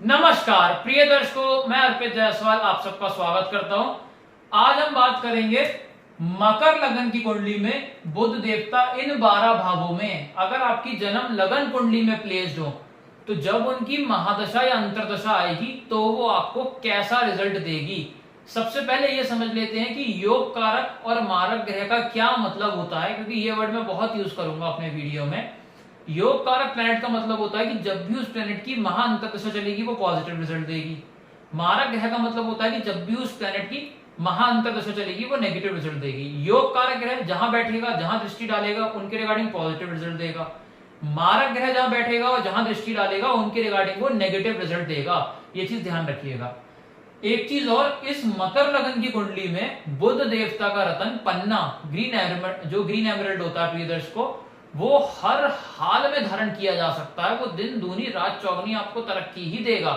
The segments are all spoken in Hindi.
नमस्कार प्रिय दर्शकों, मैं अर्पित जायसवाल आप सबका स्वागत करता हूं। आज हम बात करेंगे मकर लगन की कुंडली में बुध देवता इन 12 भावों में अगर आपकी जन्म लगन कुंडली में प्लेस्ड हो तो जब उनकी महादशा या अंतरदशा आएगी तो वो आपको कैसा रिजल्ट देगी। सबसे पहले ये समझ लेते हैं कि योग कारक और मारक ग्रह का क्या मतलब होता है, क्योंकि ये वर्ड मैं बहुत यूज करूंगा अपने वीडियो में। योग कारक प्लैनेट का मतलब होता है कि जब भी उस प्लैनेट की महा अंतर्दशा चलेगी वो पॉजिटिव रिजल्ट देगी। मारक ग्रह का मतलब होता है कि जब भी उस प्लैनेट की महा अंतर्दशा चलेगी वो नेगेटिव रिजल्ट देगी। योग कारक ग्रह जहां बैठेगा, जहां दृष्टि डालेगा, उनके रिगार्डिंग पॉजिटिव रिजल्ट देगा। मारक ग्रह जहां बैठेगा और जहां दृष्टि डालेगा उनके रिगार्डिंग वो नेगेटिव रिजल्ट देगा। ये चीज ध्यान रखिएगा। एक चीज और, इस मकर लगन की कुंडली में बुध देवता का रतन पन्ना ग्रीन एमरल्ड होता है प्रिय दर्शकों, वो हर हाल में धारण किया जा सकता है। वो दिन दूनी रात चौगनी आपको तरक्की ही देगा।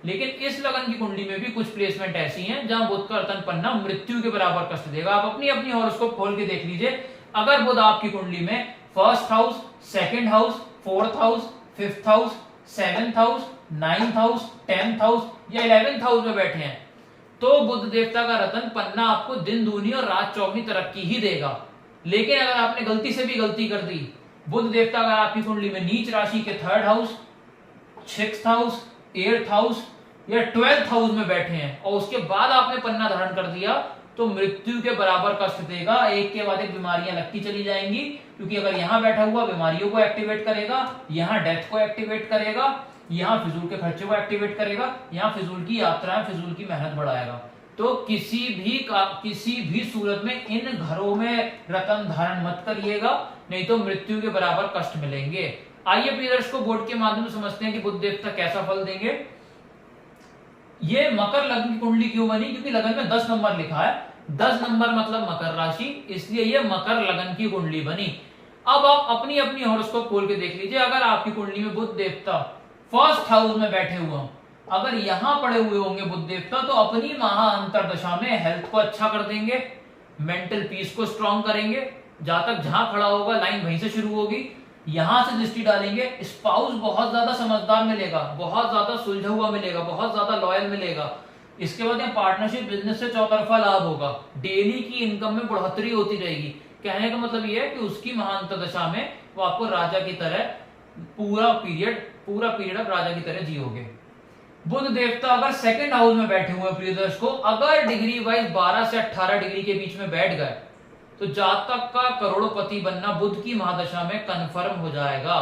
लेकिन इस लगन की कुंडली में भी कुछ प्लेसमेंट ऐसी हैं जहां बुध का रतन पन्ना मृत्यु के बराबर कष्ट देगा। आप अपनी अपनी हॉरोस्कोप खोल के देख लीजिए। अगर बुध आपकी कुंडली में first house, second house, fourth house, fifth house, seventh house, ninth house, 10th house या 11th हाउस में बैठे हैं तो बुध देवता का रतन पन्ना आपको दिन दूनी और रात चौगनी तरक्की ही देगा। लेकिन अगर आपने गलती से भी गलती कर दी, बुध देवता अगर आपकी कुंडली में नीच राशि के 3rd house, 6th house, 8th house या 12th हाउस में बैठे हैं और उसके बाद आपने पन्ना धारण कर दिया तो मृत्यु के बराबर कष्ट देगा। एक के बाद एक बीमारियां लगती चली जाएंगी, क्योंकि अगर यहां बैठा हुआ बीमारियों को एक्टिवेट करेगा, यहां डेथ को एक्टिवेट करेगा, यहां फिजूल के खर्चे को एक्टिवेट करेगा, यहां फिजूल की यात्राएं, फिजूल की मेहनत बढ़ाएगा। तो किसी भी सूरत में इन घरों में रतन धारण मत करिएगा, नहीं तो मृत्यु के बराबर कष्ट मिलेंगे। आइए प्रिय दर्शकों, बोर्ड के माध्यम से समझते हैं कि बुध देवता कैसा फल देंगे। ये मकर लगन की कुंडली क्यों बनी, क्योंकि लगन में 10 नंबर लिखा है। 10 नंबर मतलब मकर राशि, इसलिए ये मकर लगन की कुंडली बनी। अब आप अपनी अपनी हॉरोस्कोप खोल के देख लीजिए। अगर आपकी कुंडली में बुध देवता फर्स्ट हाउस में बैठे हुए हों, अगर यहां पड़े हुए होंगे बुध देवता, तो अपनी महा अंतरदशा में हेल्थ को अच्छा कर देंगे, मेंटल पीस को स्ट्रॉन्ग करेंगे। जहां खड़ा होगा लाइन वहीं से शुरू होगी, यहां से दृष्टि डालेंगे, स्पाउस बहुत ज्यादा समझदार मिलेगा, बहुत ज्यादा सुलझा हुआ मिलेगा, बहुत ज्यादा लॉयल मिलेगा। इसके बाद यहाँ पार्टनरशिप बिजनेस से चौतरफा लाभ होगा, डेली की इनकम में बढ़ोतरी होती रहेगी। कहने का मतलब यह है कि उसकी महाअंतरदशा में वो आपको राजा की तरह पूरा पीरियड आप राजा की तरह जियोगे। बुध देवता अगर सेकंड हाउस में बैठे हुए प्रिय दर्शकों, अगर डिग्री वाइज 12 से 18 डिग्री के बीच में बैठ गए तो जातक का करोड़पति बनना बुध की महादशा में कंफर्म हो जाएगा।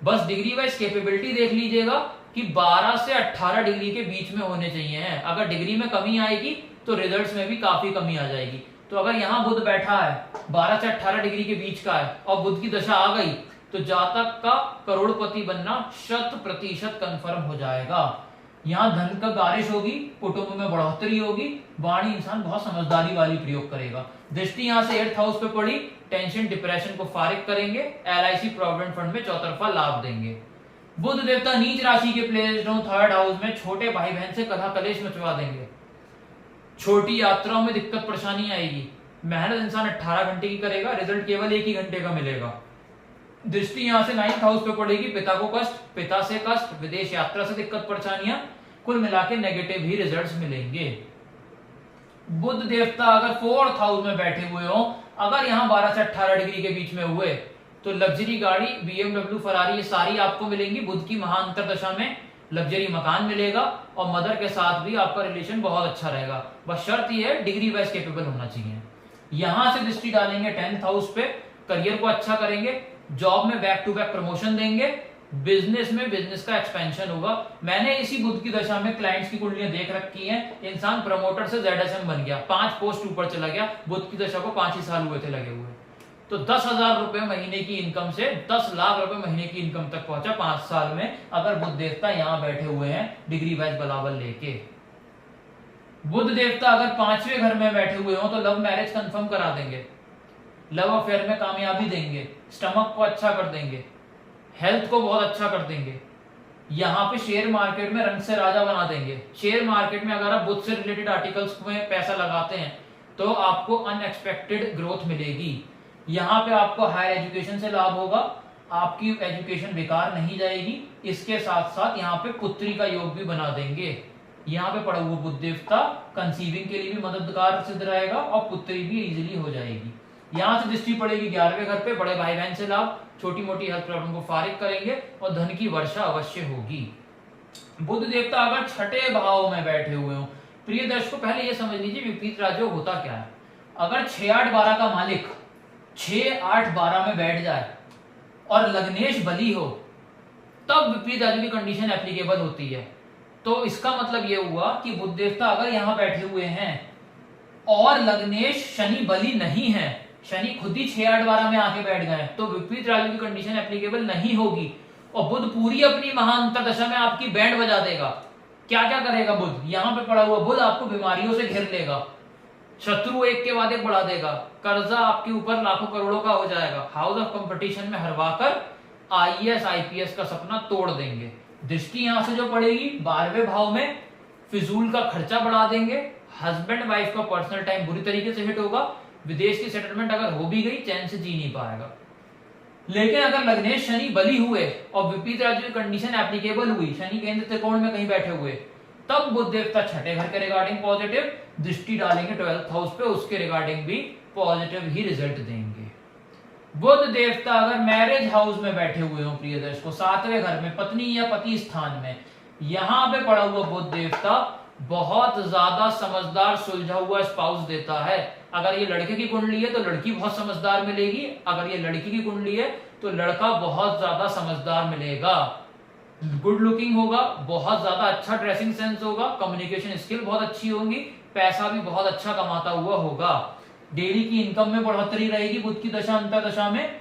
बस डिग्री वाइज कैपेबिलिटी देख लीजिएगा कि 12 से 18 डिग्री के बीच में होने चाहिए हैं। अगर डिग्री में कमी आएगी तो रिजल्ट्स में भी काफी कमी आ जाएगी। तो अगर यहां बुध बैठा है 12 से 18 डिग्री के बीच का है और बुध की दशा आ गई तो जातक का करोड़पति बनना 100% कंफर्म हो जाएगा। यहाँ धन का बारिश होगी, कुटुंब में बढ़ोतरी होगी, वाणी इंसान बहुत समझदारी वाली प्रयोग करेगा। दृष्टि यहाँ से 8th हाउस पे पड़ी, टेंशन डिप्रेशन को फारिग करेंगे, LIC प्रोविडेंट फंड में चौतरफा लाभ देंगे। बुध देवता नीच राशि के प्लेस्ड हो 3rd हाउस में, छोटे भाई बहन से कलह कलेश मचवा देंगे, छोटी यात्राओं में दिक्कत परेशानी आएगी, मेहनत इंसान 18 घंटे की करेगा, रिजल्ट केवल 1 ही घंटे का मिलेगा। दृष्टि यहां से 9th हाउस पे पड़ेगी, पिता को कष्ट, पिता से कष्ट, विदेश यात्रा से दिक्कत परेशानियां, कुल मिला के नेगेटिव ही रिजल्ट्स मिलेंगे। बुध देवता अगर 4th हाउस में बैठे हुए हो, अगर यहाँ 12 से 18 डिग्री के बीच में हुए तो लग्जरी गाड़ी, BMW, फरारी ये सारी आपको मिलेंगी। बुध की महाअंतरदशा में लग्जरी मकान मिलेगा और मदर के साथ भी आपका रिलेशन बहुत अच्छा रहेगा। बस शर्त यह है डिग्री वाइज कैपेबल होना चाहिए। यहां से दृष्टि डालेंगे 10th हाउस पे, करियर को अच्छा करेंगे, जॉब में बैक टू बैक प्रमोशन देंगे, बिजनेस में बिजनेस का एक्सपेंशन होगा। मैंने इसी बुध की दशा में क्लाइंट्स की कुंडलियां देख रखी हैं, इंसान प्रमोटर से ZSM बन गया, 5 पोस्ट ऊपर चला गया। बुध की दशा को 5 ही साल हुए थे लगे हुए, तो 10,000 रुपए महीने की इनकम से 10 लाख रुपए महीने की इनकम तक पहुंचा 5 साल में, अगर बुध देवता यहां बैठे हुए हैं डिग्री वाइज बलाबल लेके। बुध देवता अगर 5वें घर में बैठे हुए हो तो लव मैरिज कंफर्म करा देंगे, लव अफेयर में कामयाबी देंगे, स्टमक को अच्छा कर देंगे, हेल्थ को बहुत अच्छा कर देंगे। यहाँ पे शेयर मार्केट में रंग से राजा बना देंगे। शेयर मार्केट में अगर आप बुध से रिलेटेड आर्टिकल्स में पैसा लगाते हैं तो आपको अनएक्सपेक्टेड ग्रोथ मिलेगी। यहाँ पे आपको हायर एजुकेशन से लाभ होगा, आपकी एजुकेशन बेकार नहीं जाएगी। इसके साथ साथ यहाँ पे पुत्री का योग भी बना देंगे। यहाँ पे पड़ा हुआ बुध देवता कंसीविंग के लिए भी मददगार सिद्ध रहेगा और पुत्री भी इजीली हो जाएगी। यहाँ से दृष्टि पड़ेगी 11वें घर पे, बड़े भाई बहन से लाभ, छोटी मोटी हेल्थ प्रॉब्लम को फारिग करेंगे और धन की वर्षा अवश्य होगी। बुध देवता अगर छठे भाव में बैठे हुए हो, प्रिय दर्शकों पहले ये समझ लीजिए विपरीत राजयोग होता क्या है। अगर 6 8 12 का मालिक 6 8 12 में बैठ जाए और लग्नेश बली हो, तब विपरीत राजयोग की कंडीशन एप्लीकेबल होती है। तो इसका मतलब ये हुआ कि बुध देवता अगर यहां बैठे हुए हैं और लग्नेश शनि बली नहीं है, शनि खुद ही 6 8 12 में आके बैठ गए, तो विपरीत राजयोग की कंडीशन एप्लीकेबल नहीं होगी और बुध पूरी अपनी महाअंतर दशा में आपकी बैंड बजा देगा। क्या क्या करेगा बुध? यहां पे पड़ा हुआ बुध आपको बीमारियों से घेर लेगा, शत्रु एक के बाद एक बढ़ा देगा, कर्जा आपके ऊपर लाखों करोड़ों का हो जाएगा, हाउस ऑफ कंपटीशन में हरवाकर आईएएस आईपीएस का सपना तोड़ देंगे। दृष्टि यहां से जो पड़ेगी 12वें भाव में, फिजूल का खर्चा बढ़ा देंगे, हस्बैंड वाइफ का पर्सनल टाइम बुरी तरीके से हिट होगा, विदेश की सेटलमेंट अगर हो भी गई चैन से जी नहीं पाएगा। लेकिन अगर लग्नेश शनि बली हुए और विपरीत राजयोग की कंडीशन एप्लीकेबल हुई, शनि केंद्र त्रिकोण में कहीं बैठे हुए, तब बुध देवता छठे घर के रिगार्डिंग पॉजिटिव दृष्टि डालेंगे 12th हाउस पे, उसके रिगार्डिंग भी पॉजिटिव ही रिजल्ट देंगे। बुध देवता अगर मैरिज हाउस में बैठे हुए हो प्रिय दर्शकों, 7वें घर में पत्नी या पति स्थान में, यहां पे पड़ा हुआ बुध देवता बहुत ज्यादा समझदार सुलझा हुआ स्पाउस देता है। अगर ये लड़के की कुंडली है तो लड़की बहुत समझदार मिलेगी, अगर ये लड़की की कुंडली है तो लड़का बहुत ज्यादा समझदार मिलेगा। गुड लुकिंग होगा, बहुत ज्यादा अच्छा ड्रेसिंग सेंस होगा, कम्युनिकेशन स्किल बहुत अच्छी होगी, पैसा भी बहुत अच्छा कमाता हुआ होगा, डेली की इनकम में बढ़ोतरी रहेगी बुध की दशा अंतर दशा में,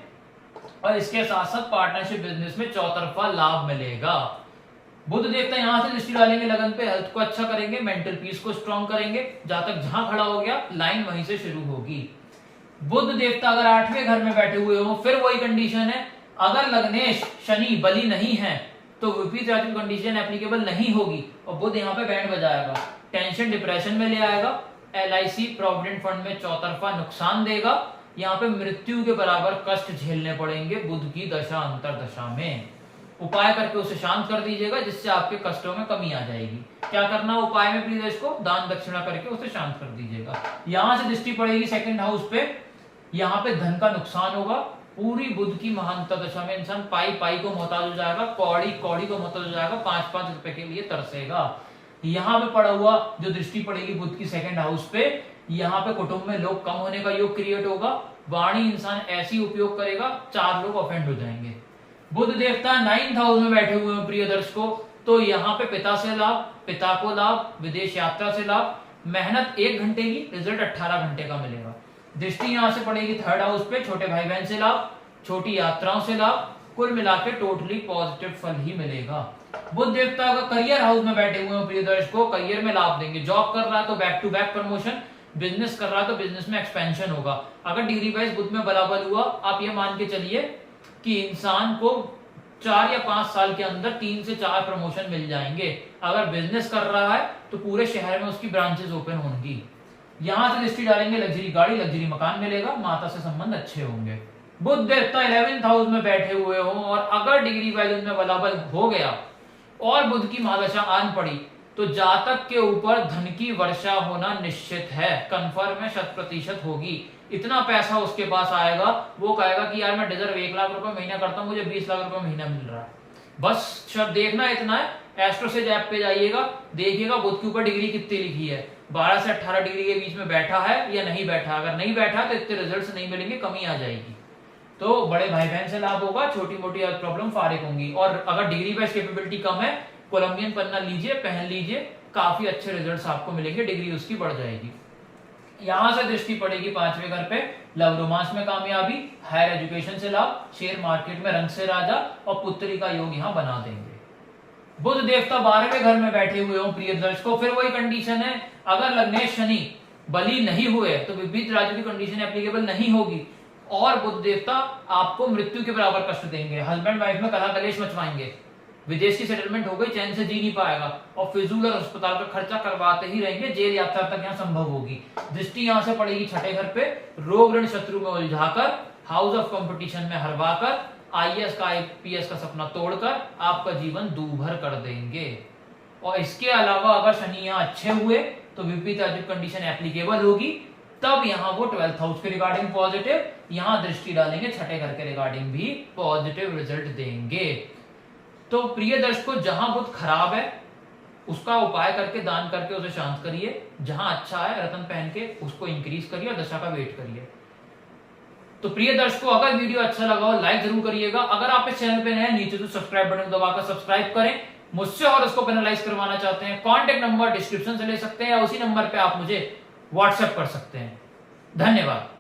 और इसके साथ साथ पार्टनरशिप बिजनेस में चौतरफा लाभ मिलेगा। बुध देवता यहां से दृष्टि डालेंगे लगन पे, हेल्थ को अच्छा करेंगे, मेंटल पीस को स्ट्रॉन्ग करेंगे, जहां तक जहां खड़ा हो गया लाइन वहीं से शुरू होगी। बुध देवता अगर 8वें घर में बैठे हुए हो, फिर वही कंडीशन है, अगर लग्नेश शनि बली नहीं है तो विपरीत राजयोग कंडीशन एप्लीकेबल नहीं होगी और बुध यहाँ पे बैंड बजाएगा, टेंशन डिप्रेशन में ले आएगा, एलआईसी प्रोविडेंट फंड में चौतरफा नुकसान देगा, यहाँ पे मृत्यु के बराबर कष्ट झेलने पड़ेंगे बुध की दशा अंतर दशा में। उपाय करके उसे शांत कर दीजिएगा, जिससे आपके कष्टों में कमी आ जाएगी। क्या करना उपाय में प्रिय दर्शकों? दान दक्षिणा करके उसे शांत कर दीजिएगा। यहां से दृष्टि पड़ेगी 2nd हाउस पे, यहाँ पे धन का नुकसान होगा, पूरी बुध की महांतर दशा में इंसान पाई पाई को मोहताज हो जाएगा, कौड़ी कौड़ी को मोहताज हो जाएगा, 5-5 रुपए के लिए तरसेगा। यहाँ पे पड़ा हुआ जो दृष्टि पड़ेगी बुध की 2nd हाउस पे, यहाँ पे कुटुंब में लोग कम होने का योग क्रिएट होगा, वाणी इंसान ऐसी उपयोग करेगा 4 लोग ऑफेंड हो जाएंगे। बुध देवता 9th हाउस में बैठे हुए हैं प्रिय दर्शकों, तो यहाँ पे पिता से लाभ, पिता को लाभ, विदेश यात्रा से लाभ, मेहनत 1 घंटे की, रिजल्ट 18 घंटे का मिलेगा। दृष्टि यहां से पड़ेगी 3rd हाउस पे, छोटे भाई बहन से लाभ, छोटी यात्राओं से लाभ, कुल मिलाकर टोटली पॉजिटिव फल ही मिलेगा। बुध देवता अगर करियर हाउस में बैठे हुए हैं प्रिय दर्शकों, करियर में लाभ देंगे, जॉब कर रहा है तो back to back promotion, business कर रहा है तो बिजनेस में एक्सपेंशन होगा। अगर डिग्री वाइज बुध में बराबर हुआ, आप ये मान के चलिए कि इंसान को 4 या 5 साल के अंदर 3 से 4 प्रमोशन मिल जाएंगे। अगर बिजनेस कर रहा है तो पूरे शहर में उसकी ब्रांचेस ओपन होंगी। यहां से दृष्टि डालेंगे, लग्जरी गाड़ी, लग्जरी मकान मिलेगा, माता से संबंध अच्छे होंगे। बुध देवता 11th हाउस में बैठे हुए हो और अगर डिग्री वाइज उनमें बराबर हो गया और बुध की महादशा आन पड़ी, तो जातक के ऊपर धन की वर्षा होना निश्चित है, कंफर्म है, 100% होगी। इतना पैसा उसके पास आएगा, वो कहेगा कि यार मैं डिजर्व 1 लाख रुपए महीना करता हूँ, मुझे 20 लाख रुपए महीना मिल रहा है। बस शब्द देखना इतना है, एस्ट्रो से ऐप पे जाइएगा, देखिएगा बुध के ऊपर डिग्री कितनी लिखी है, 12 से 18 डिग्री के बीच में बैठा है या नहीं बैठा। अगर नहीं बैठा तो इतने रिजल्ट्स नहीं मिलेंगे, कमी आ जाएगी। तो बड़े भाई बहन से लाभ होगा, छोटी मोटी प्रॉब्लम फारिग होंगी। और अगर डिग्री वाइज कैपेबिलिटी कम है, कोलंबियन पन्ना लीजिए, पहन लीजिए, काफी अच्छे रिजल्ट्स आपको मिलेंगे, डिग्री उसकी बढ़ जाएगी। यहां से दृष्टि पड़ेगी 5वें घर पे, लव रोमांस में कामयाबी, हायर एजुकेशन से लाभ, शेयर मार्केट में रंग से राजा और पुत्री का योग यहां बना देंगे। बुध देवता 12वें घर में बैठे हुए हो प्रिय दर्शकों, फिर वही कंडीशन है, अगर लग्नेश शनि बली नहीं हुए तो विपरीत राजयोग की कंडीशन एप्लीकेबल नहीं होगी और बुध देवता आपको मृत्यु के बराबर कष्ट देंगे, हस्बैंड वाइफ में कलह कलेश मचवाएंगे, विदेश की सेटलमेंट हो गई, चैन से जी नहीं पाएगा और फिजूल और अस्पताल का खर्चा करवाते ही रहेंगे, जेल यात्रा तक यहाँ संभव होगी। दृष्टि यहां से पड़ेगी 6ठे घर पे, रोग ऋण शत्रु में उलझाकर, हाउस ऑफ कंपटीशन में हरवाकर, आईएएस का आईपीएस का सपना तोड़कर आपका जीवन दूभर कर देंगे। और इसके अलावा अगर शनि यहाँ अच्छे हुए तो विपरीत राजयोग कंडीशन एप्लीकेबल होगी, तब यहाँ वो 12th हाउस के रिगार्डिंग पॉजिटिव, यहाँ दृष्टि डालेंगे छठे घर के रिगार्डिंग भी पॉजिटिव रिजल्ट देंगे। तो प्रिय दर्शकों, जहां बुध खराब है उसका उपाय करके, दान करके उसे शांत करिए, जहां अच्छा है रत्न पहन के उसको इंक्रीज करिए और दशा का वेट करिए। तो प्रिय दर्शकों, अगर वीडियो अच्छा लगा हो लाइक जरूर करिएगा। अगर आप इस चैनल पे नए हैं, नीचे तो सब्सक्राइब बटन दबाकर सब्सक्राइब करें। मुझसे हॉरोस्कोप एनालाइज करवाना चाहते हैं, कॉन्टेक्ट नंबर डिस्क्रिप्शन से ले सकते हैं या उसी नंबर पे आप मुझे व्हाट्सएप कर सकते हैं। धन्यवाद।